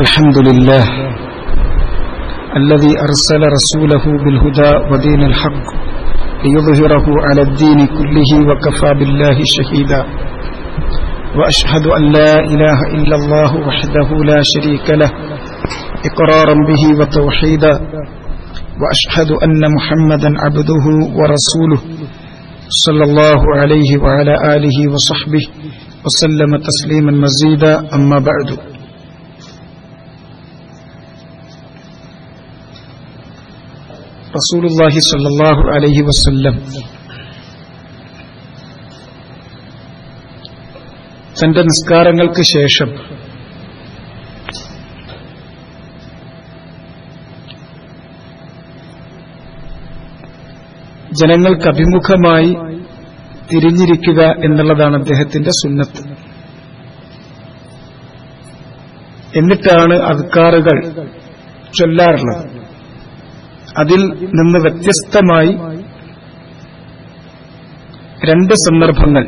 الحمد لله الذي أرسل رسوله بالهدى ودين الحق ليظهره على الدين كله وكفى بالله شهيدا وأشهد أن لا إله إلا الله وحده لا شريك له إقرارا به وتوحيدا وأشهد أن محمدا عبده ورسوله صلى الله عليه وعلى آله وصحبه وسلم تسليما مزيدا أما بعد. റസൂലുള്ളാഹി സ്വല്ലല്ലാഹു അലൈഹി വസല്ലം തന്റെ നിസ്കാരങ്ങൾക്ക് ശേഷം ജനങ്ങൾക്ക് അഭിമുഖമായി തിരിഞ്ഞിരിക്കുക എന്നുള്ളതാണ് അദ്ദേഹത്തിന്റെ സുന്നത്ത്. എന്നിട്ടാണ് അദ്കാറുകൾ ചൊല്ലാറുള്ളത്. അതിൽ നിന്ന് വ്യത്യസ്തമായി രണ്ട് സന്ദർഭങ്ങൾ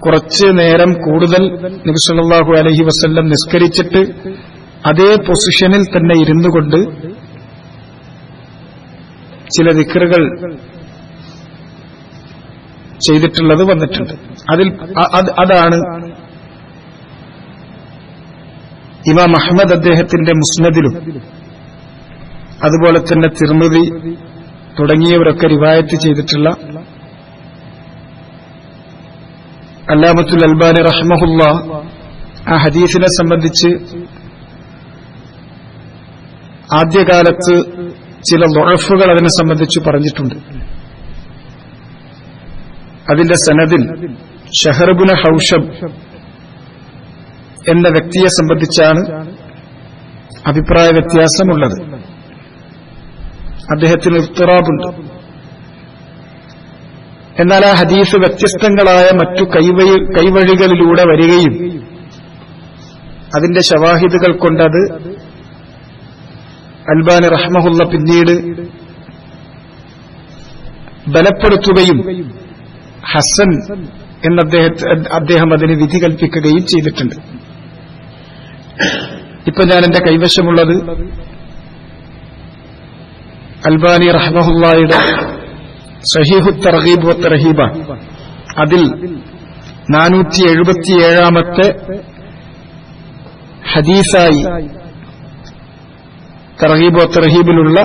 കുറച്ച് നേരം കൂടുതൽ നബി സല്ലല്ലാഹു അലൈഹി വസല്ലം നിസ്കരിച്ചിട്ട് അതേ പൊസിഷനിൽ തന്നെ ഇരുന്നു കൊണ്ട് ചില ദിക്റുകൾ ചെയ്തിട്ടുള്ളത് വന്നിട്ടുണ്ട്. അതാണ് ഇമാം അഹ്മദ് അദ്ദേഹത്തിന്റെ മുസ്നദിലും അതുപോലെ തന്നെ തിർമിദി തുടങ്ങിയവരൊക്കെ റിവായത്ത് ചെയ്തിട്ടുള്ള അല്ലാമത്തുൽ അൽബാനി റഹ്മഹുല്ലാഹ് ആ ഹദീസിനെ സംബന്ധിച്ച് ആദ്യകാലത്ത് ചില ദുഅഫുകൾ അതിനെ സംബന്ധിച്ച് പറഞ്ഞിട്ടുണ്ട്. അതിന്റെ സനദിൽ ഷഹർ ഇബ്നു ഹൗഷബ് എന്ന വ്യക്തിയെ സംബന്ധിച്ചാണ് അഭിപ്രായ വ്യത്യാസമുള്ളത്. അദ്ദേഹത്തിന് ഇഫ്തിറാബുണ്ട്. എന്നാൽ ആ ഹദീസ് വ്യത്യസ്തങ്ങളായ മറ്റു കൈവഴികളിലൂടെ വരികയും അതിന്റെ ശവാഹിദുകൾ കൊണ്ടത് അൽബാനി റഹ്മഹുല്ല പിന്നീട് ബലപ്പെടുത്തുകയും ഹസൻ എന്ന അദ്ദേഹം അതിന് വിധി കൽപ്പിക്കുകയും ചെയ്തിട്ടുണ്ട്. ഇപ്പൊ ഞാൻ എന്റെ കൈവശമുള്ളത് അൽബാനി റഹ്മഹുല്ലായുടെ സഹീഹു തർഗീബ് വ തർഹീബ. അതിൽ 477-ാമത്തെ ഹദീസായി തർഗീബ് വ തർഹീബിലുള്ള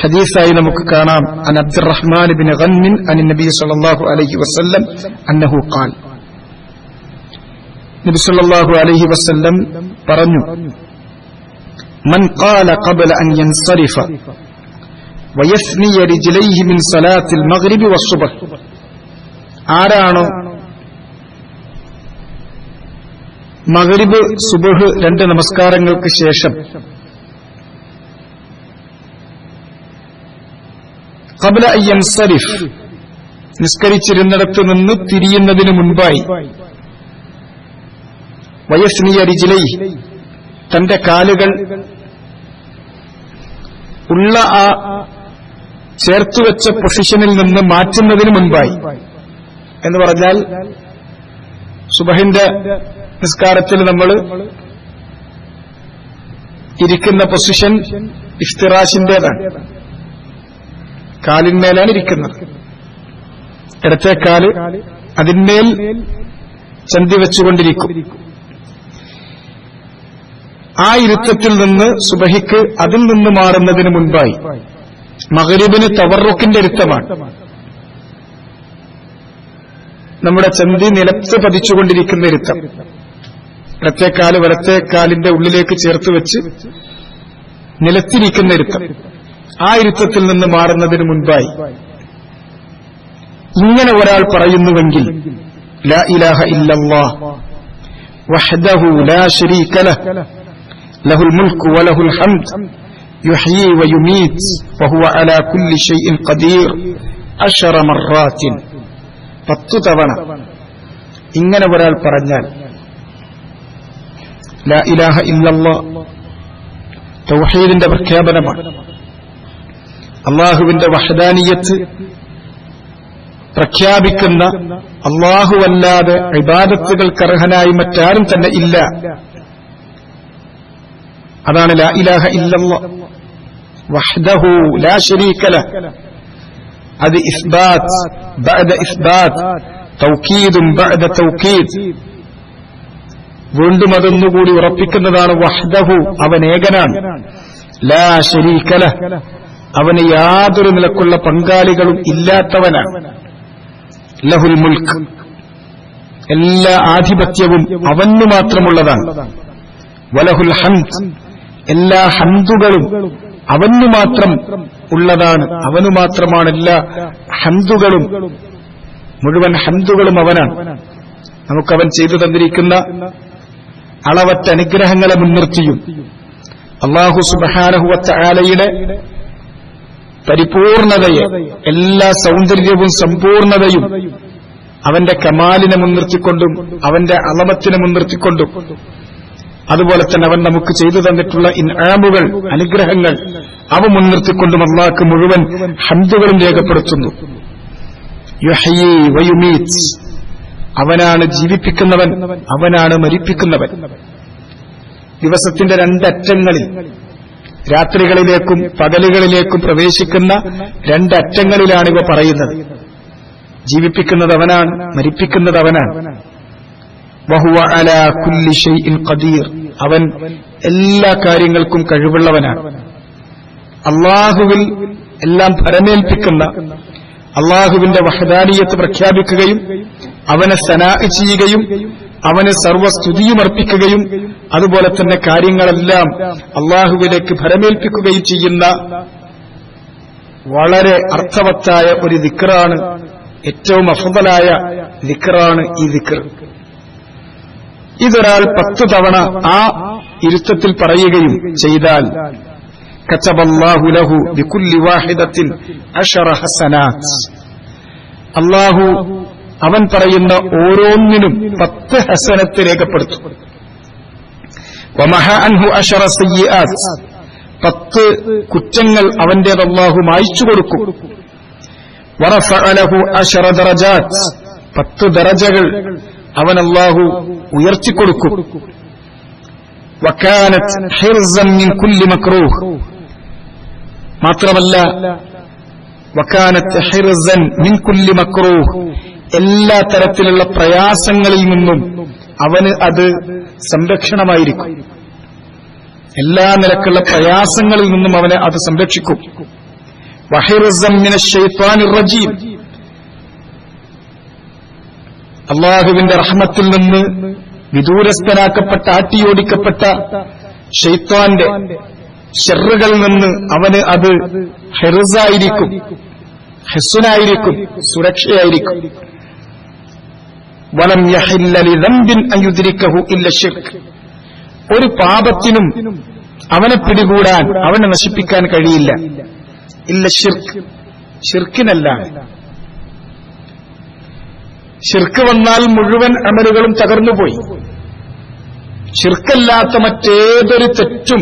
ഹദീസായി നമുക്ക് കാണാം. അൻ അബ്ദുറഹ്മാൻ ഇബ്നു ഗൻമിൻ അൻ നബി സല്ലല്ലാഹു അലൈഹി വസല്ലം അന്നഹു ഖാൽ, നബി സല്ലല്ലാഹു അലൈഹി വസല്ലം പറഞ്ഞു, من قال قبل أن ينصرف ويثني رجليه من صلاة المغرب والصبح, ആരാണോ മഗ്രിബ് സുബ്ഹ് രണ്ട് നമസ്കാരങ്ങൾക്ക് ശേഷം ഖബ്ല അൻ യൻസരിഫ് നിസ്കരിച്ചിരുന്നിടത്ത് നിന്ന് തിരിയുന്നതിന് മുൻപായി വയസ്നിയ റിജ്ലൈഹി തന്റെ കാലുകൾ ഉള്ള ആ ചേർത്തുവെച്ച പൊസിഷനിൽ നിന്ന് മാറ്റുന്നതിന് മുൻപായി എന്ന് പറഞ്ഞാൽ സുബഹിന്റെ നിസ്കാരത്തിൽ നമ്മൾ ഇരിക്കുന്ന പൊസിഷൻ ഇഫ്തിറാഷിന്റേതാണ്. കാലിന്മേലാണ് ഇരിക്കുന്നത്. ഇടത്തെ കാല് അതിന്മേൽ ചന്തി വെച്ചുകൊണ്ടിരിക്കും. ആ ഇരുത്തത്തിൽ നിന്ന് സുബഹിക്ക് അതിൽ നിന്ന് മാറുന്നതിന് മുൻപായി മഗ്രിബിന് തവറുക്കിന്റെ ഇരുത്തമാണ്. നമ്മുടെ ചന്തി നിലത്ത് പതിച്ചുകൊണ്ടിരിക്കുന്ന ഇരുത്തം. ഇടത്തേക്കാല് വലത്തേക്കാലിന്റെ ഉള്ളിലേക്ക് ചേർത്ത് വെച്ച് നിലത്തിരിക്കുന്ന ഇരുത്തം. ആ ഇരുത്തത്തിൽ നിന്ന് മാറുന്നതിന് മുൻപായി ഇങ്ങനെ ഒരാൾ പറയുന്നുവെങ്കിൽ ലാ ഇലാഹ ഇല്ലല്ലാഹ് വഹ്ദഹു ലാ ശരീക ലഹ് ലഹുൽ മുൽക്കു വലഹുൽ ഹംദ് യുഹ്യി വയുമീത് വഹുവ അലാ കുല്ലി ഷൈഇൻ ഖദീർ 10 മർറാത്തിൻ, 10 തവണ ഇങ്ങനെ ഒരാൾ പറഞ്ഞാൽ ലാ ഇലാഹ ഇല്ലല്ലാഹ് തൗഹീദിന്റെ പ്രഖ്യാപനമാണ്. അല്ലാഹുവിന്റെ വഹ്ദാനിയത്ത് പ്രഖ്യാപിക്കുന്ന അല്ലാഹുവല്ലാതെ ഇബാദത്തുകൾക്കർഹനായി മറ്റാരും തന്നെ ഇല്ല. അതാണ് ലാ ഇലാഹ ഇല്ലല്ലാഹ് വഹ്ദഹു ലാ ശരീക ലഹ്. അത് ഇസ്ബാത്ത് ബഅദ ഇസ്ബാത്ത്, തൗക്കീദും ബഅദ തൗക്കീദ്. വീണ്ടും അതൊന്നുകൂടി ഉറപ്പിക്കുന്നതാണ് വഹ്ദഹു, അവൻ ഏകനാണ്. ലാ ശരീക ലഹ്, അവന് യാതൊരു നിലക്കുള്ള പങ്കാളികളും ഇല്ലാത്തവനാണ്. ലഹുൽ മുൽക്ക്, എല്ലാ ആധിപത്യവും അവനു മാത്രമുള്ളതാണ്. വലഹുൽ ഹംദ്, എല്ലാ ഹംദുകളും അവനു മാത്രം ഉള്ളതാണ്. അവനു മാത്രമാണ് എല്ലാ ഹംദുകളും, മുഴുവൻ ഹംദുകളും അവനാണ്. നമുക്കവൻ ചെയ്തു തന്നിരിക്കുന്ന അളവറ്റ അനുഗ്രഹങ്ങളെ മുൻനിർത്തിയും അല്ലാഹു സുബ്ഹാനഹു വ തആലയുടെ പരിപൂർണതയെ, എല്ലാ സൗന്ദര്യവും സമ്പൂർണതയും അവന്റെ കമാലിനെ മുൻനിർത്തിക്കൊണ്ടും അവന്റെ അളമത്തിനെ മുൻനിർത്തിക്കൊണ്ടും അതുപോലെ തന്നെ അവൻ നമുക്ക് ചെയ്തു തന്നിട്ടുള്ള ഇൻആമുകൾ, അനുഗ്രഹങ്ങൾ, അവ മുൻനിർത്തിക്കൊണ്ടും അല്ലാഹുക്ക് മുഴുവൻ ഹംദുകളും രേഖപ്പെടുത്തുന്നു. യുഹ്യി വയുമീത്, അവനാണ് ജീവിപ്പിക്കുന്നവൻ, അവനാണ് മരിപ്പിക്കുന്നവൻ. ദിവസത്തിന്റെ രണ്ടറ്റങ്ങളിൽ, രാത്രികളിലേക്കും പകലുകളിലേക്കും പ്രവേശിക്കുന്ന രണ്ടറ്റങ്ങളിലാണ് ഇവ പറയുന്നത്. ജീവിപ്പിക്കുന്നത് അവനാണ്, മരിപ്പിക്കുന്നത് അവനാണ്. വഹുവ അലാ കുല്ലി ഷൈഇൻ ഖദീർ, അവൻ എല്ലാ കാര്യങ്ങൾക്കും കഴിവുള്ളവനാണ്. അല്ലാഹുവിൽ എല്ലാം ഭരമേൽപ്പിക്കുന്ന, അല്ലാഹുവിന്റെ വഹദാനിയത്ത് പ്രഖ്യാപിക്കുകയും അവനെ സനാഇ ചെയ്യുകയും അവന് സർവസ്തുതിയും അർപ്പിക്കുകയും അതുപോലെ തന്നെ കാര്യങ്ങളെല്ലാം അല്ലാഹുവിലേക്ക് ഭരമേൽപ്പിക്കുകയും ചെയ്യുന്ന വളരെ അർത്ഥവത്തായ ഒരു ദിക്റാണ്, ഏറ്റവും അഫ്ദലായ ദിക്റാണ് ഈ ദിക്ർ. ഇതൊരാൾ 10 തവണ ആ ഇരുത്തത്തിൽ പറയുകയും ചെയ്താൽ കതബല്ലാഹു ലഹു ബികുല്ലി വാഹിദത്തിൻ 10 ഹസനാത്ത്, അല്ലാഹു അവൻ പറയുന്ന ഓരോന്നിനും 10 ഹസനത്ത് രേഖപ്പെടുത്തും. വമഹ അൻഹു 10 സയ്യിആത്ത്, 10 കുറ്റങ്ങൾ അവന്റേത് അല്ലാഹു മായ്ച്ചു കൊടുക്കും. വറഫഅ ലഹു 10 ദറജാത്ത്, 10 ദറജകൾ അവൻ അല്ലാഹു ഉയർത്തിക്കൊടുക്കും. വകാനത് ഹിർസൻ മിൻ കുല്ലി മക്റൂഹ്, മാത്രമല്ല വകാനത് ഹിർസൻ മിൻ കുല്ലി മക്റൂഹ്, എല്ലാ തരത്തിലുള്ള പ്രയാസങ്ങളിൽ നിന്നും അവന് അത് സംരക്ഷണമായിരിക്കും. എല്ലാ നിലക്കുള്ള പ്രയാസങ്ങളിൽ നിന്നും അവനെ അത് സംരക്ഷിക്കും. വഹിർസൻ മിനശ് ശൈത്വാനിർ റജീം, അല്ലാഹുവിന്റെ റഹ്മത്തിൽ നിന്ന് വിദൂരസ്ഥനാക്കപ്പെട്ട, ആട്ടിയോടിക്കപ്പെട്ട ശൈത്വാന്റെ ശർറുകളിൽ നിന്ന് അവന് അത് ഹിർസായിരിക്കും, ഹിസ്നായിരിക്കും, സുരക്ഷയായിരിക്കും. വലം യഹില്ല ലിദംബിൻ അൻ യുദ്രികഹു ഇല്ല ശിർക്ക്, ഒരു പാപത്തിനും അവനെ പിടികൂടാൻ, അവനെ നശിപ്പിക്കാൻ കഴിയില്ല. ഇല്ല ശിർക്ക്, ശിർക്കിനല്ല. ശിർക്ക് വന്നാൽ മുഴുവൻ അമലുകളും തകർന്നുപോയി. ശിർക്കല്ലാത്ത മറ്റേതൊരു തെറ്റും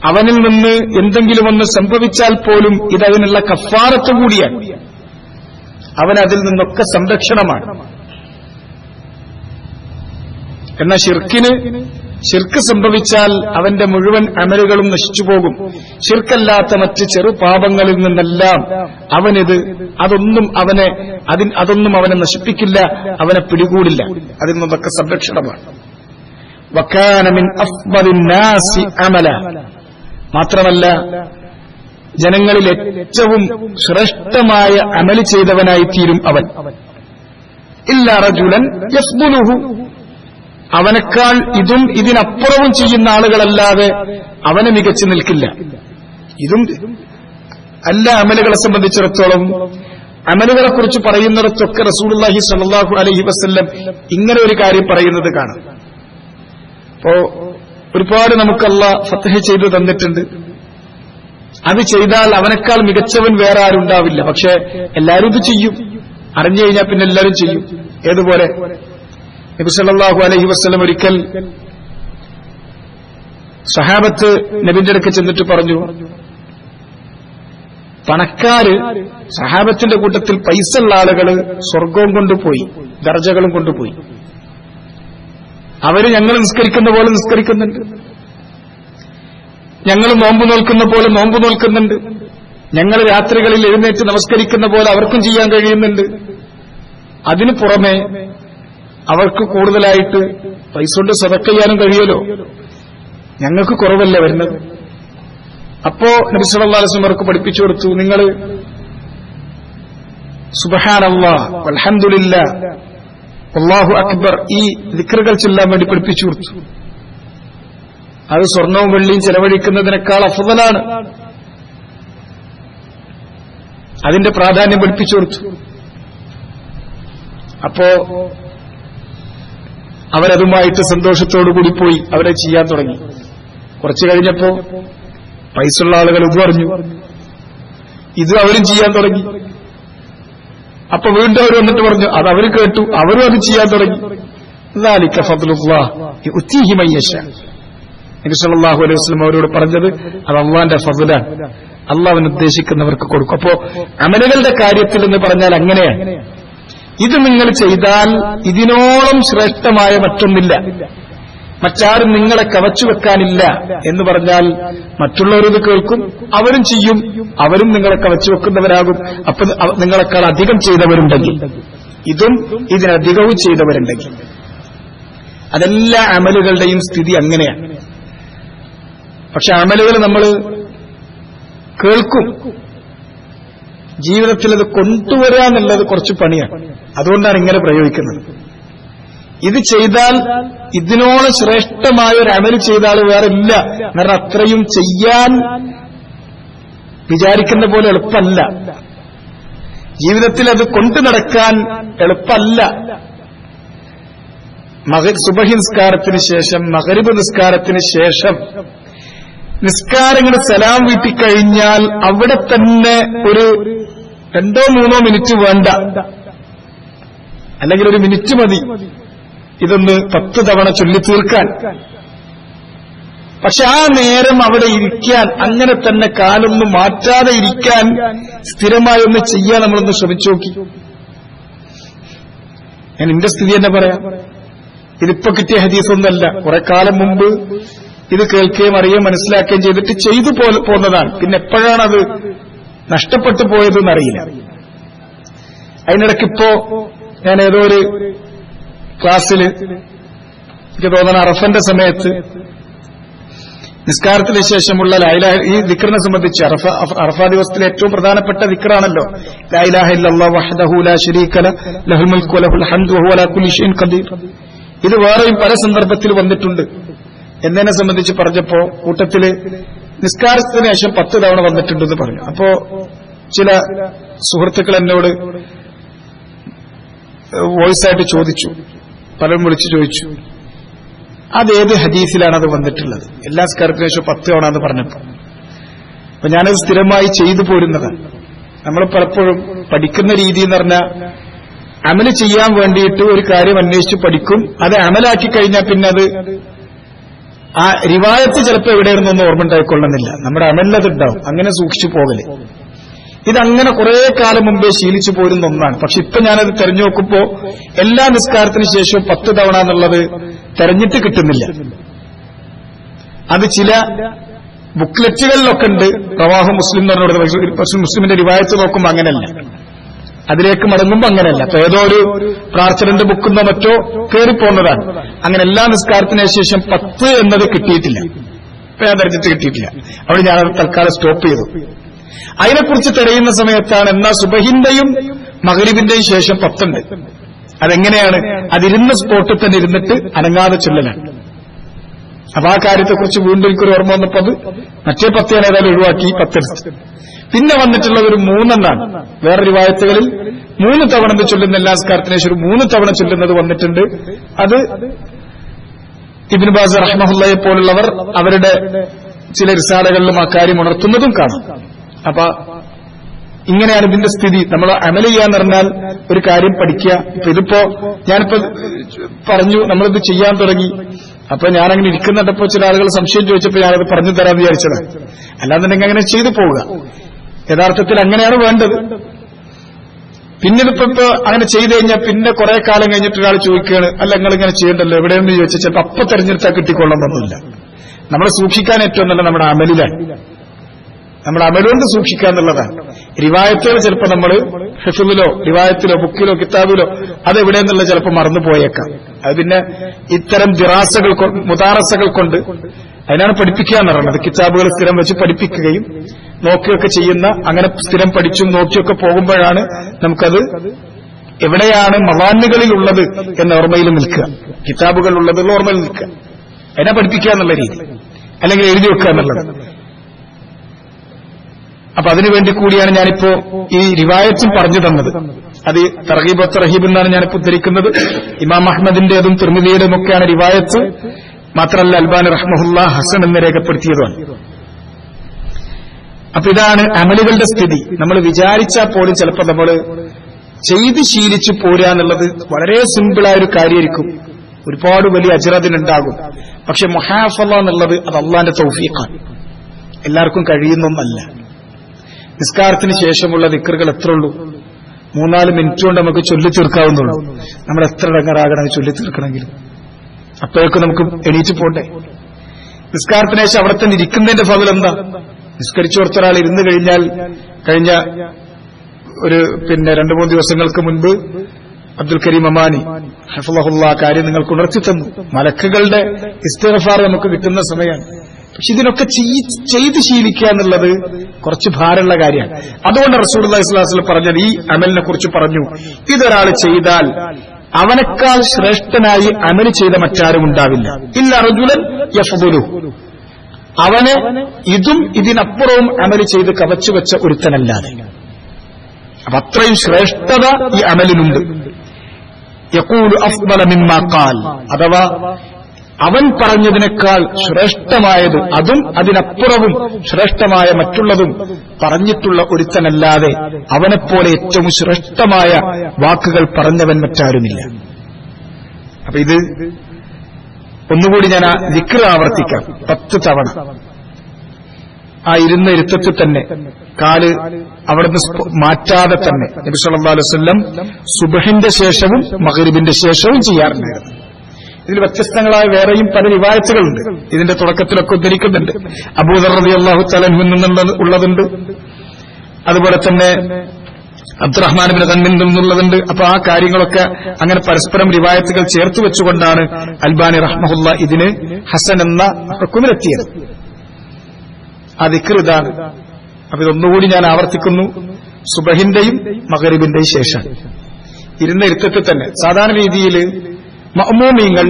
അവനിൽ നിന്ന് എന്തെങ്കിലും ഒന്ന് സംഭവിച്ചാൽ പോലും ഇതതിനുള്ള കഫാറത്ത് കൂടിയാണ്. അവൻ അതിൽ നിന്നൊക്കെ സംരക്ഷണമാണ്. എന്നാൽ ശിർക്ക് സംഭവിച്ചാൽ അവന്റെ മുഴുവൻ അമലുകളും നശിച്ചുപോകും. ശിർക്കല്ലാത്ത മറ്റ് ചെറുപാപങ്ങളിൽ നിന്നെല്ലാം അതൊന്നും അവനെ നശിപ്പിക്കില്ല, അവനെ പിടികൂടില്ല. അതിൽ നിന്നൊക്കെ സംരക്ഷണമാണ്. വകാന മിൻ അഫ്ദലിൻ നാസി അമല, മാത്രമല്ല ജനങ്ങളിൽ ഏറ്റവും ശ്രേഷ്ഠമായ അമല് ചെയ്തവനായി തീരും അവൻ. ഇല്ലാ റജുലൻ യഫ്ദുലുഹു, അവനേക്കാൾ ഇതും ഇതിനപ്പുറവും ചെയ്യുന്ന ആളുകളല്ലാതെ അവനെ മികച്ചു നിൽക്കില്ല. ഇതും എല്ലാ അമലുകളെ സംബന്ധിച്ചിടത്തോളം, അമലുകളെക്കുറിച്ച് പറയുന്നിടത്തൊക്കെ റസൂലുള്ളാഹി സ്വല്ലല്ലാഹു അലൈഹി വസല്ലം ഇങ്ങനെ ഒരു കാര്യം പറയുന്നത് കാണാം. അപ്പോ ഒരുപാട് നമുക്ക് അല്ലാഹ് ഫത്ഹ് ചെയ്തു തന്നിട്ടുണ്ട്. അത് ചെയ്താൽ അവനേക്കാൾ മികച്ചവൻ വേറെ ആരുണ്ടാവില്ല. പക്ഷെ എല്ലാവരും ഇത് ചെയ്യും. അറിഞ്ഞു കഴിഞ്ഞാൽ പിന്നെ എല്ലാവരും ചെയ്യും. ഏതുപോലെ നബി സല്ലല്ലാഹു അലൈഹി വസല്ലം ഒരിക്കൽ സഹാബത്ത് നബിന്റെ അടുക്കൽ ചെന്നിട്ട് പറഞ്ഞു, പണക്കാര് സഹാബത്തിന്റെ കൂട്ടത്തിൽ പൈസ ഉള്ള ആളുകൾ സ്വർഗവും കൊണ്ടുപോയി, ദർജകളും കൊണ്ടുപോയി. അവര് ഞങ്ങൾ നിസ്കരിക്കുന്ന പോലെ നിസ്കരിക്കുന്നുണ്ട്, ഞങ്ങൾ നോമ്പ് നോൽക്കുന്ന പോലെ നോമ്പ് നോൽക്കുന്നുണ്ട്, ഞങ്ങൾ രാത്രികളിൽ എഴുന്നേറ്റ് നമസ്കരിക്കുന്ന പോലെ അവർക്കും ചെയ്യാൻ കഴിയുന്നുണ്ട്. അതിനു പുറമെ അവർക്ക് കൂടുതലായിട്ട് പൈസ കൊണ്ട് സദഖ ചെയ്യാനും കഴിയുമല്ലോ, ഞങ്ങൾക്ക് കുറവല്ലേ വരുന്നത്. അപ്പോ നബി സല്ലല്ലാഹു അലൈഹി വസല്ലം അവർക്ക് പഠിപ്പിച്ചു കൊടുത്തു, നിങ്ങൾ സുബ്ഹാനല്ലാഹ് വൽഹംദുലില്ലാഹ് അല്ലാഹു അക്ബർ ഈ ദിക്റുകൾ ചൊല്ലാൻ വേണ്ടി പഠിപ്പിച്ചു കൊടുത്തു. അത് സ്വർണവും വെള്ളിയും ചെലവഴിക്കുന്നതിനേക്കാൾ അഫ്ളലാണ്. അതിന്റെ പ്രാധാന്യം പഠിപ്പിച്ചു കൊടുത്തു. അപ്പോ അവരതുമായിട്ട് സന്തോഷത്തോടുകൂടി പോയി അവരെ ചെയ്യാൻ തുടങ്ങി. കുറച്ചു കഴിഞ്ഞപ്പോ പൈസയുള്ള ആളുകൾ ഇത് പറഞ്ഞു, ഇത് അവരും ചെയ്യാൻ തുടങ്ങി. അപ്പൊ വീണ്ടും അവർ വന്നിട്ട് പറഞ്ഞു, അത് അവർ കേട്ടു, അവരും അത് ചെയ്യാൻ തുടങ്ങി. ദാലിക ഫദ്ലുല്ലാഹ് യുഅ്തീഹി മൻ യശാ. നബി സല്ലല്ലാഹു അലൈഹി വസല്ലം അവരോട് പറഞ്ഞത് അത് അള്ളാന്റെ ഫദ്ലാണ്, അള്ളാഹുവിന് ഉദ്ദേശിക്കുന്നവർക്ക് കൊടുക്കും. അപ്പോ അമലുകളുടെ കാര്യത്തിൽ എന്ന് പറഞ്ഞാൽ അങ്ങനെയാണ്. ഇത് നിങ്ങൾ ചെയ്താൽ ഇതിനോളം ശ്രേഷ്ഠമായ മറ്റൊന്നില്ല, മറ്റാരും നിങ്ങളെ കവച്ചു വെക്കാനില്ല എന്ന് പറഞ്ഞാൽ മറ്റുള്ളവരത് കേൾക്കും, അവരും ചെയ്യും, അവരും നിങ്ങളെ കവച്ചു വെക്കുന്നവരാകും. അപ്പൊ നിങ്ങളെക്കാൾ അധികം ചെയ്തവരുണ്ടെങ്കിൽ, ഇതും ഇതിനധികവും ചെയ്തവരുണ്ടെങ്കിൽ, അതെല്ലാ അമലുകളുടെയും സ്ഥിതി അങ്ങനെയാണ്. പക്ഷെ അമലുകൾ നമ്മൾ കേൾക്കും, ജീവിതത്തിൽ അത് കൊണ്ടുവരാന്നുള്ളത് കുറച്ച് പണിയാണ്. അതുകൊണ്ടാണ് ഇങ്ങനെ പ്രയോഗിക്കുന്നത്. ഇത് ചെയ്താൽ ഇതിനോളം ശ്രേഷ്ഠമായ ഒരു അമൽ ചെയ്ത ആൾ വേറെ ഇല്ല. കാരണം അത്രയും ചെയ്യാൻ വിചാരിക്കുന്ന പോലെ എളുപ്പമല്ല, ജീവിതത്തിൽ അത് കൊണ്ടു നടക്കാൻ എളുപ്പമല്ല. സുബഹി നിസ്കാരത്തിന് ശേഷം, മഗ്രിബ് നിസ്കാരത്തിന് ശേഷം നിസ്കാരങ്ങൾ സലാം വീട്ടിക്കഴിഞ്ഞാൽ അവിടെ തന്നെ ഒരു 2-3 മിനിറ്റ് വേണ്ട, അല്ലെങ്കിൽ ഒരു മിനിറ്റ് മതി ഇതൊന്ന് 10 തവണ ചൊല്ലി തീർക്കാൻ. പക്ഷെ ആ നേരം അവിടെ ഇരിക്കാൻ, അങ്ങനെ തന്നെ കാലൊന്നും മാറ്റാതെ ഇരിക്കാൻ, സ്ഥിരമായി ഒന്ന് ചെയ്യാൻ നമ്മളൊന്ന് ശ്രമിച്ചു നോക്കി. ഞാൻ എന്റെ സ്ഥിതി തന്നെ പറയാം. ഇതിപ്പോ കിട്ടിയ ഹദീസൊന്നല്ല, കുറെ കാലം മുമ്പ് ഇത് കേൾക്കുകയും അറിയുകയും മനസ്സിലാക്കുകയും ചെയ്തിട്ട് ചെയ്തു പോന്നതാണ്. പിന്നെ എപ്പോഴാണത് നഷ്ടപ്പെട്ടു പോയതെന്നറിയില്ല. അതിനിടയ്ക്കിപ്പോ ഞാൻ ഏതോ ഒരു ക്ലാസ്സിൽ, എനിക്ക് തോന്നുന്ന അറഫന്റെ സമയത്ത് നിസ്കാരത്തിന് ശേഷമുള്ള ഈ ദിക്റിനെ സംബന്ധിച്ച്, അറഫ ദിവസത്തിലെ ഏറ്റവും പ്രധാനപ്പെട്ട ദിക്റാണല്ലോ ലാ ഇലാഹ ഇല്ലല്ലാഹു വഹ്ദഹു ലാ ശരീക ലഹു ലഹുൽ മുൽക്കു വലഹുൽ ഹംദു വഹുവ അലാ കുല്ലി ഷൈഇൻ ഖദീർ. ഇത് വേറെയും പല സന്ദർഭത്തിൽ വന്നിട്ടുണ്ട്. എന്നതിനെ സംബന്ധിച്ച് പറഞ്ഞപ്പോ കൂട്ടത്തില് നിസ്കാരത്തിന് ശേഷം 10 തവണ വന്നിട്ടുണ്ടെന്ന് പറഞ്ഞു. അപ്പോ ചില സുഹൃത്തുക്കൾ എന്നോട് വോയിസ് ആയിട്ട് ചോദിച്ചു, പലരും വിളിച്ചു ചോദിച്ചു, അതേത് ഹദീസിലാണ് അത് വന്നിട്ടുള്ളത്? എല്ലാ നിസ്കാരത്തിന് ശേഷം 10 തവണ എന്ന് പറഞ്ഞപ്പോ. അപ്പൊ ഞാനത് സ്ഥിരമായി ചെയ്തു പോരുന്നതാണ്. നമ്മൾ പലപ്പോഴും പഠിക്കുന്ന രീതി എന്ന് പറഞ്ഞാൽ, അമല് ചെയ്യാൻ വേണ്ടിയിട്ട് ഒരു കാര്യം അന്വേഷിച്ച് പഠിക്കും, അത് അമലാക്കി കഴിഞ്ഞാൽ പിന്നെ അത് ആ റിവായത്ത് ചിലപ്പോൾ എവിടെയായിരുന്നൊന്നും ഓർമ്മ ഉണ്ടായിക്കൊള്ളുന്നില്ല, നമ്മുടെ അമലിനതുണ്ടാവും. അങ്ങനെ സൂക്ഷിച്ചു പോകല്, ഇതങ്ങനെ കുറെ കാലം മുമ്പേ ശീലിച്ചു പോരുന്ന ഒന്നാണ്. പക്ഷെ ഇപ്പൊ ഞാനത് തെരഞ്ഞു നോക്കുമ്പോ എല്ലാ നിസ്കാരത്തിന് ശേഷവും 10 തവണ എന്നുള്ളത് തെരഞ്ഞിട്ട് കിട്ടുന്നില്ല. അത് ചില ബുക്ക്ലെറ്റുകളിലൊക്കെ ഉണ്ട്. റവാഹു മുസ്ലിം എന്ന് പറഞ്ഞ മുസ്ലിമിന്റെ റിവായത്ത് നോക്കുമ്പോൾ അങ്ങനെയല്ല, അതിലേക്ക് മടങ്ങുമ്പോൾ അങ്ങനെയല്ല. അപ്പൊ ഏതോ ഒരു പ്രാർത്ഥനന്റെ ബുക്കെന്നോ മറ്റോ കയറിപ്പോന്നതാണ്. അങ്ങനെ എല്ലാ നിസ്കാരത്തിന് ശേഷം 10 എന്നത് കിട്ടിയിട്ടില്ല. ഇപ്പൊ ഞാൻ തെരഞ്ഞിട്ട് കിട്ടിയിട്ടില്ല. അവിടെ ഞാനത് തൽക്കാലം സ്റ്റോപ്പ് ചെയ്തു. അതിനെക്കുറിച്ച് തിരയുന്ന സമയത്താണ് എന്നാ സുബഹിന്റെയും മഗ്രിബിന്റെയും ശേഷം 10 ഉണ്ട്. അതെങ്ങനെയാണ്? അതിരുന്ന സ്പോട്ടിൽ തന്നെ ഇരുന്നിട്ട് അനങ്ങാതെ ചൊല്ലലാണ്. അപ്പൊ ആ കാര്യത്തെക്കുറിച്ച് വീണ്ടും എനിക്കൊരു ഓർമ്മ വന്നപ്പോ അത് മറ്റേ 10 ഞാൻ ഏതായാലും ഒഴിവാക്കി 10 എടുത്തു. പിന്നെ വന്നിട്ടുള്ള ഒരു 3 എന്നാണ്. വേറെ റിവായത്തുകളിൽ 3 തവണ ചൊല്ലുന്ന എല്ലാ നിസ്കാരത്തിന് ശേഷം 3 തവണ ചൊല്ലുന്നത് വന്നിട്ടുണ്ട്. അത് ഇബ്നു ബാസ് റഹ്മഹുള്ളയെ പോലുള്ളവർ അവരുടെ ചില റിസാലകളിലും ആ കാര്യം ഉണർത്തുന്നതും കാണാം. അപ്പൊ ഇങ്ങനെയാണ് ഇതിന്റെ സ്ഥിതി. നമ്മൾ അമൽ ചെയ്യാന്ന് പറഞ്ഞാൽ ഒരു കാര്യം പഠിക്കുക. ഇപ്പൊ ഇതിപ്പോ ഞാനിപ്പോ പറഞ്ഞു, നമ്മളിത് ചെയ്യാൻ തുടങ്ങി. അപ്പൊ ഞാനങ്ങനെ ഇരിക്കുന്നുണ്ടപ്പോ ചില ആളുകൾ സംശയം ചോദിച്ചപ്പോ ഞാനത് പറഞ്ഞു തരാമെന്ന് വിചാരിച്ചതാണ്. അല്ലാന്നുണ്ടെങ്കിൽ അങ്ങനെ ചെയ്തു പോവുക. യഥാർത്ഥത്തിൽ അങ്ങനെയാണ് വേണ്ടത്. പിന്നെ ഇപ്പൊ അങ്ങനെ ചെയ്തു കഴിഞ്ഞാൽ പിന്നെ കുറെ കാലം കഴിഞ്ഞിട്ട് ഒരാൾ ചോദിക്കുകയാണ്, അല്ല നിങ്ങൾ ഇങ്ങനെ ചെയ്യണ്ടല്ലോ എവിടെയെന്ന് ചോദിച്ചാൽ ചിലപ്പോൾ അപ്പൊ തെരഞ്ഞെടുത്താൽ കിട്ടിക്കൊള്ളണമെന്നില്ല. നമ്മളെ സൂക്ഷിക്കാൻ ഏറ്റവും നല്ല നമ്മുടെ അമലിലാണ്, നമ്മുടെ അമലുകൊണ്ട് സൂക്ഷിക്കുക എന്നുള്ളതാണ്. റിവായത്തുകൾ ചിലപ്പോൾ നമ്മൾ ഹിഫ്ളിലോ റിവായത്തിലോ ബുക്കിലോ കിതാബിലോ അതെവിടെയെന്നുള്ള ചിലപ്പോൾ മറന്നു പോയേക്കാം. അത് പിന്നെ ഇത്തരം മുദാറസകൾ കൊണ്ട് അതിനാണ് പഠിപ്പിക്കുക എന്ന് പറയുന്നത്. കിതാബുകൾ സ്ഥിരം വെച്ച് പഠിപ്പിക്കുകയും നോക്കിയൊക്കെ ചെയ്യുന്ന, അങ്ങനെ സ്ഥിരം പഠിച്ചും നോക്കിയൊക്കെ പോകുമ്പോഴാണ് നമുക്കത് എവിടെയാണ് മവാനുകളിലുള്ളത് എന്ന ഓർമ്മയിൽ നിൽക്കുക, കിതാബുകളിലുള്ളത് ഓർമ്മയിൽ നിൽക്കുക. അതിനെ പഠിപ്പിക്കുക എന്നുള്ള രീതി, അല്ലെങ്കിൽ എഴുതി വെക്കുക എന്നുള്ളത്. അപ്പൊ അതിനുവേണ്ടി കൂടിയാണ് ഞാനിപ്പോ ഈ റിവായത്തും പറഞ്ഞു തന്നത്. അത് തർഗീബ് തർഹീബ് എന്നാണ് ഞാനിപ്പോ ഉദ്ധരിക്കുന്നത്. ഇമാം അഹ്മദിന്റേതും തിർമിദിയുടെയും ഒക്കെയാണ് റിവായത്ത്. മാത്രമല്ല അൽബാനി റഹ്മഹുല്ലാ ഹസൻ എന്ന് രേഖപ്പെടുത്തിയതാണ്. അപ്പൊ ഇതാണ് അമലുകളുടെ സ്ഥിതി. നമ്മൾ വിചാരിച്ചാൽ പോലും ചിലപ്പോൾ നമ്മൾ ചെയ്ത് ശീലിച്ചു പോരുക എന്നുള്ളത് വളരെ സിമ്പിളായ ഒരു കാര്യമായിരിക്കും. ഒരുപാട് വലിയ അജ്ർ അതിനുണ്ടാകും. പക്ഷെ മുഹാഫള എന്നുള്ളത് അത് അള്ളാന്റെ തൗഫീഖാണ്. എല്ലാവർക്കും കഴിയുന്നൊന്നല്ല. നിസ്കാരത്തിന് ശേഷമുള്ള ദിക്റുകൾ എത്ര ഉള്ളൂ? 3-4 മിനിറ്റ് കൊണ്ട് നമുക്ക് ചൊല്ലി തീർക്കാവുന്നുള്ളൂ. നമ്മൾ എത്ര ഇടങ്ങറാകണം ചൊല്ലി തീർക്കണമെങ്കിൽ? അപ്പോഴേക്കും നമുക്ക് എണീറ്റ് പോണ്ടേ? നിസ്കാരത്തിന് ശേഷം അവിടെ തന്നെ ഇരിക്കുന്നതിന്റെ ഫലം എന്താ? നിസ്കരിച്ചു കൊടുത്തൊരാൾ ഇരുന്ന് കഴിഞ്ഞാൽ, കഴിഞ്ഞ ഒരു 2-3 ദിവസങ്ങൾക്ക് മുൻപ് അബ്ദുൽ കരീം അമാനി ഹഫളഹുല്ലാ കാര്യം നിങ്ങൾക്ക് ഉണർത്തി തന്നു. മലക്കുകളുടെ ഇസ്തിഗ്ഫാർ നമുക്ക് കിട്ടുന്ന സമയമാണ്. പക്ഷെ ഇതിനൊക്കെ ചെയ്ത് ശീലിക്കുക എന്നുള്ളത് കുറച്ച് ഭാരമുള്ള കാര്യമാണ്. അതുകൊണ്ട് റസൂലുള്ളാഹി സ്വല്ലല്ലാഹു അലൈഹി വസല്ലം പറഞ്ഞത്, ഈ അമലിനെ കുറിച്ച് പറഞ്ഞു, ഇതൊരാൾ ചെയ്താൽ അവനേക്കാൾ ശ്രേഷ്ഠനായി അമൽ ചെയ്ത മറ്റാരും ഉണ്ടാവില്ല. ഇല്ല റജുലൻ യഫ്ദുലുഹു, അവന് ഇതും ഇതിനപ്പുറവും അമൽ ചെയ്ത് കവച്ചുവെച്ച ഒരുത്തനല്ലാതെ. അപ്പൊ അത്രയും ശ്രേഷ്ഠത ഈ അമലിനുണ്ട്. യഖൂലു അഫ്ദല മിമ്മാ ഖാൽ, അഥവാ അവൻ പറഞ്ഞതിനേക്കാൾ ശ്രേഷ്ഠമായത്, അതും അതിനപ്പുറവും ശ്രേഷ്ഠമായ മറ്റുള്ളതും പറഞ്ഞിട്ടുള്ള ഒരുത്തനല്ലാതെ അവനെപ്പോലെ ഏറ്റവും ശ്രേഷ്ഠമായ വാക്കുകൾ പറഞ്ഞവൻ മറ്റാരുമില്ല. അപ്പൊ ഇത് ഒന്നുകൂടി ഞാൻ ആ ദിക്ർ ആവർത്തിക്കാം. 10 തവണ ആ ഇരുന്ന ഇരുത്തത്തിൽ തന്നെ, കാല് അവിടുന്ന് മാറ്റാതെ തന്നെ നബി സല്ലല്ലാഹു അലൈഹി വസല്ലം സുബ്ഹിന്റെ ശേഷവും മഗ്രിബിന്റെ ശേഷവും ചെയ്യാറുണ്ടായിരുന്നു. ഇതിൽ വ്യത്യസ്തങ്ങളായ വേറെയും പല റിവായത്തുകളുണ്ട്. ഇതിന്റെ തുടക്കത്തിലൊക്കെ ഉദ്ധരിക്കുന്നുണ്ട്. അബൂദർ റളിയല്ലാഹു തആല അൻഹു നിന്നുള്ളതുണ്ട്, അതുപോലെ തന്നെ അബ്ദുറഹ്മാൻ ഇബ്നു തൻമിൻ നിന്നുള്ളതുണ്ട്. അപ്പൊ ആ കാര്യങ്ങളൊക്കെ അങ്ങനെ പരസ്പരം റിവായത്തുകൾ ചേർത്ത് വെച്ചുകൊണ്ടാണ് അൽബാനി റഹ്മഹുല്ല ഇതിന് ഹസൻ എന്ന ഹുക്മിലെത്തിയത്. ആ ദിക്ർ ഇതാണ്. അപ്പൊ ഇതൊന്നുകൂടി ഞാൻ ആവർത്തിക്കുന്നു. സുബഹിന്റെയും മഗ്രിബിന്റെയും ശേഷം ഇരുന്ന ഇരുത്തത്തിൽ തന്നെ. സാധാരണ രീതിയിൽ മഅ്മൂമീങ്ങൾ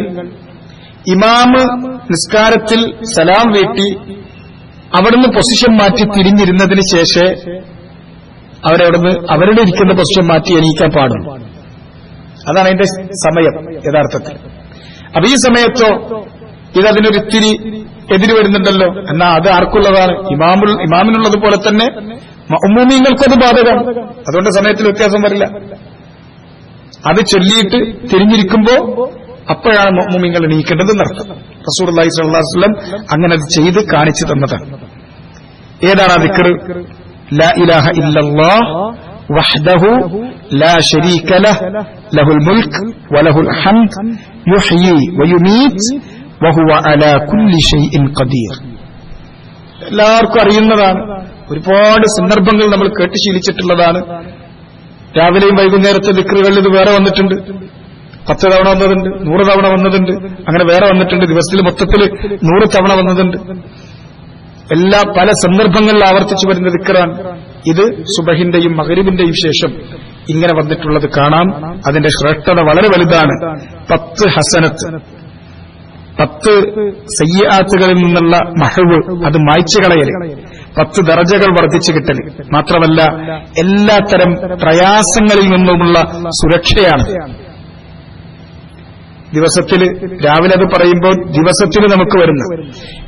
ഇമാമ് നിസ്കാരത്തിൽ സലാം വീട്ടി അവിടുന്ന് പൊസിഷൻ മാറ്റി തിരിഞ്ഞിരുന്നതിന് ശേഷം അവരുടെ ഇരിക്കുന്ന പൊസിഷൻ മാറ്റി എണീക്കാൻ പാടുള്ളൂ. അതാണ് അതിന്റെ സമയം യഥാർത്ഥത്തിൽ. അപ്പൊ ഈ സമയത്തോ ഇതതിനൊരിത്തിരി എതിര് വരുന്നുണ്ടല്ലോ. എന്നാ അത് ആർക്കുള്ളതാണ്? ഇമാമിനുള്ളതുപോലെ തന്നെ മഅ്മൂമീങ്ങൾക്കത് ബാധകമാണ്. അതുകൊണ്ട് സമയത്തിൽ വ്യത്യാസം വരില്ല. അത് ചൊല്ലിയിട്ട് തിരിഞ്ഞിരിക്കുമ്പോ അപ്പോഴാണ് മുഅ്മിനീങ്ങൾ എണീക്കേണ്ടതെന്നർത്ഥം. റസൂലുള്ളാഹി സ്വല്ലല്ലാഹു അലൈഹി വസല്ലം അങ്ങനെ അത് ചെയ്ത് കാണിച്ചു തന്നതാണ്. ഏതാണ് ആ ദിക്ർ? ലാ ഇലാഹ ഇല്ലല്ലാഹ് വഹ്ദഹു ലാ ശരീക ലഹ് ലഹുൽ മുൽക്ക് വലഹുൽ ഹംദ് യുഹ്യി വയുമീത് വഹുവ അലാ കുല്ലി ഷൈഇൻ ഖദീർ. എല്ലാവർക്കും അറിയുന്നതാണ്. ഒരുപാട് സന്ദർഭങ്ങൾ നമ്മൾ കേട്ട് ശീലിച്ചിട്ടുള്ളതാണ്. രാവിലെയും വൈകുന്നേരത്തെ ദിക്റുകളിൽ ഇത് വേറെ വന്നിട്ടുണ്ട്. 10 തവണ വന്നതുണ്ട്, 100 തവണ വന്നതുണ്ട്, അങ്ങനെ വേറെ വന്നിട്ടുണ്ട്. ദിവസത്തിൽ മൊത്തത്തിൽ 100 തവണ വന്നതുണ്ട്. പല സന്ദർഭങ്ങളിൽ ആവർത്തിച്ചു വരുന്ന ദിക്റാണ് ഇത്. സുബഹിന്റെയും മഗ്രിബിന്റെയും ശേഷം ഇങ്ങനെ വന്നിട്ടുള്ളത് കാണാം. അതിന്റെ ശ്രേഷ്ഠത വളരെ വലുതാണ്. 10 ഹസനത്ത്, 10 സയ്യിആത്തുകളിൽ നിന്നുള്ള മഹ്വ്, അത് മായ്ച്ചു കളയല്, 10 ദറജകൾ വർദ്ധിച്ചു കിട്ടല്. മാത്രമല്ല എല്ലാത്തരം പ്രയാസങ്ങളിൽ നിന്നുമുള്ള സുരക്ഷയാണ്. ദിവസത്തിൽ രാവിലെ അത് പറയുമ്പോൾ ദിവസത്തിൽ നമുക്ക് വരുന്ന,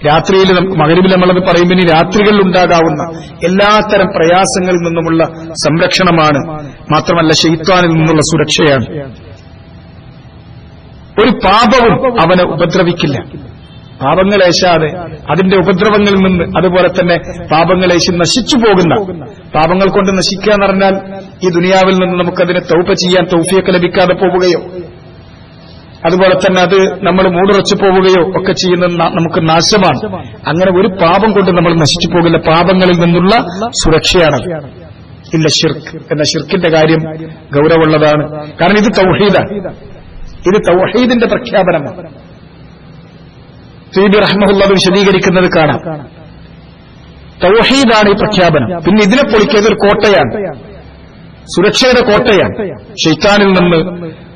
രാത്രിയിൽ മഗ്രിബിൽ നമ്മളത് പറയുമ്പോൾ ഇനി രാത്രികളിൽ ഉണ്ടാകാവുന്ന എല്ലാത്തരം പ്രയാസങ്ങളിൽ നിന്നുമുള്ള സംരക്ഷണമാണ്. മാത്രമല്ല ശൈത്വാനിൽ നിന്നുള്ള സുരക്ഷയാണ്. ഒരു പാപവും അവനെ ഉപദ്രവിക്കില്ല. പാപങ്ങളേശാതെ അതിന്റെ ഉപദ്രവങ്ങളിൽ നിന്ന്, അതുപോലെ തന്നെ പാപങ്ങളേശി നശിച്ചു പോകുന്ന, പാപങ്ങൾ കൊണ്ട് നശിക്കുക എന്ന് പറഞ്ഞാൽ ഈ ദുനിയാവിൽ നിന്ന് നമുക്കതിനെ തൗബ ചെയ്യാൻ തൗഫീഖ് ലഭിക്കാതെ പോവുകയോ, അതുപോലെ തന്നെ അത് നമ്മൾ മൂടുറച്ചു പോവുകയോ ഒക്കെ ചെയ്യുന്ന നമുക്ക് നാശമാണ്. അങ്ങനെ ഒരു പാപം കൊണ്ട് നമ്മൾ നശിച്ചു പോകില്ല. പാപങ്ങളിൽ നിന്നുള്ള സുരക്ഷയാണ്. ഇല്ല ഷിർക്ക് എന്ന ഷിർക്കിന്റെ കാര്യം ഗൗരവമുള്ളതാണ്. കാരണം ഇത് തൗഹീദാണ്. ഇത് തൗഹീദിന്റെ പ്രഖ്യാപനമാണ്. സയ്യിദ് റഹ്മത്തുള്ളാഹി വിശദീകരിക്കുന്നത് കാണാം. തൗഹീദാണ് ഈ പ്രഖ്യാപനം. പിന്നെ ഇതിനെ പൊളിക്കുന്നത് ഒരു കോട്ടയാണ്, സുരക്ഷയുടെ കോട്ടയാണ്. ശൈത്താനിൽ നിന്ന്,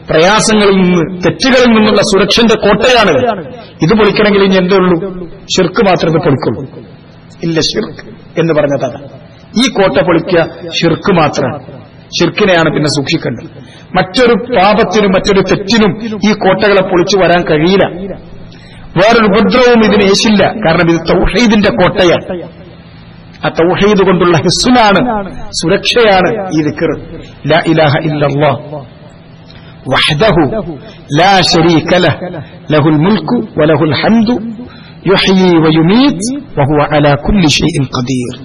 പ്രയാസങ്ങളിൽ നിന്ന്, തെറ്റുകളിൽ നിന്നുള്ള സുരക്ഷന്റെ കോട്ടയാണ്. ഇത് പൊളിക്കണമെങ്കിൽ ഇനി എന്തേ ഉള്ളൂ? ഷിർക്ക് മാത്രമേ പൊളിക്കുള്ളൂ. ഇല്ല ഷിർക്ക് എന്ന് പറഞ്ഞതാണ്. ഈ കോട്ട പൊളിക്കുക ഷിർക്ക് മാത്രമാണ്. ഷിർക്കിനെയാണ് പിന്നെ സൂക്ഷിക്കേണ്ടത്. മറ്റൊരു പാപത്തിനും മറ്റൊരു തെറ്റിനും ഈ കോട്ടകളെ പൊളിച്ചു വരാൻ കഴിയില്ല. വേറൊരു ഉപദ്രവവും ഇതിന് ഏശില്ല. കാരണം ഇത് തൗഹീദിന്റെ കോട്ടയാണ്. ആ തൗഹീദ് കൊണ്ടുള്ള ഹിസ്നാണ്, സുരക്ഷയാണ് ഈ ദിക്ർ. ലാ ഇലാഹ ഇല്ലല്ലാഹ് വഹ്ദഹു ലാ ശരീക ലഹ് ലഹുൽ മുൽക്കു വലഹുൽ ഹംദു യുഹ്യി വയുമീത് വഹുവ അലാ കുല്ലി ഷൈഇൻ ഖദീർ.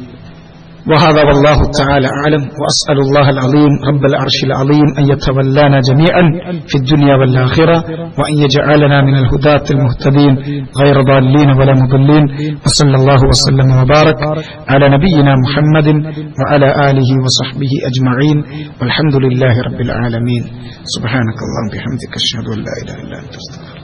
وهذا والله تعالى أعلم. وأسأل الله العظيم رب العرش العظيم أن يتولانا جميعا في الدنيا والآخرة، وأن يجعلنا من الهداة المهتدين غير ضالين ولا مضلين. وصلى الله وسلم وبارك على نبينا محمد وعلى آله وصحبه أجمعين، والحمد لله رب العالمين. سبحانك اللهم وبحمدك أشهد أن لا إله إلا أنت أستغفرك.